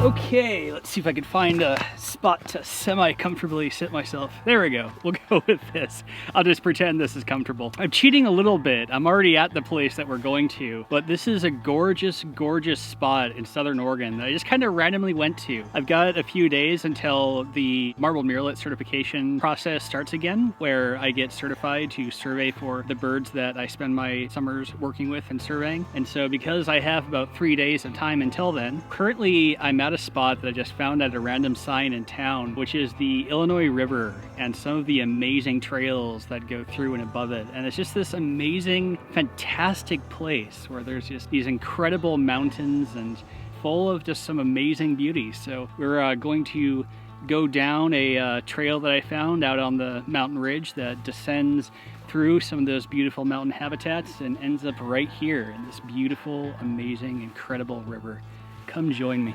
Okay, let's see if I can find a spot to semi-comfortably sit myself. There we go. We'll go with this. I'll just pretend this is comfortable. I'm cheating a little bit. I'm already at the place that we're going to, but this is a gorgeous, gorgeous spot in Southern Oregon that I just kind of randomly went to. I've got a few days until the marbled murrelet certification process starts again, where I get certified to survey for the birds that I spend my summers working with and surveying. And so because I have about 3 days of time until then, currently I'm at a spot that I just found at a random sign in town, which is the Illinois River and some of the amazing trails that go through and above it. And it's just this amazing, fantastic place where there's just these incredible mountains and full of just some amazing beauty. So we're going to go down a trail that I found out on the mountain ridge that descends through some of those beautiful mountain habitats and ends up right here in this beautiful, amazing, incredible river. Come join me.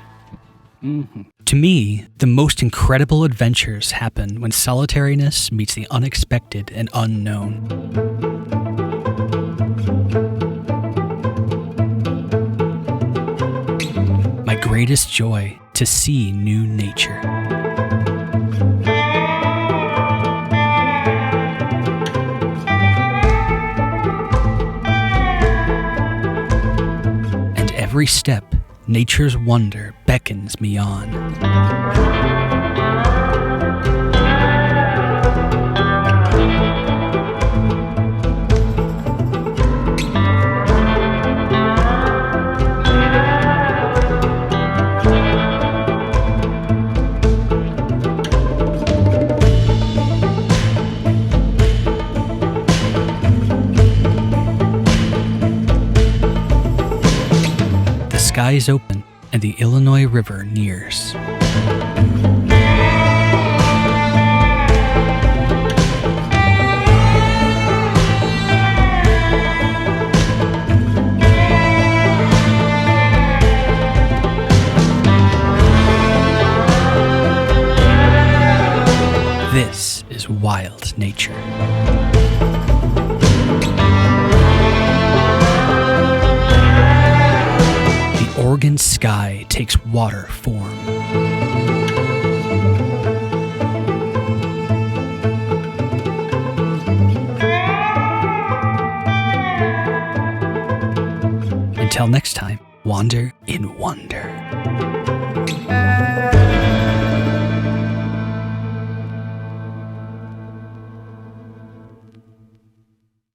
To me, the most incredible adventures happen when solitariness meets the unexpected and unknown. My greatest joy to see new nature. And every step, nature's wonder beckons me on. The sky is open and the Illinois River nears. This is wild nature. Oregon sky takes water form. Until next time, wander in wonder.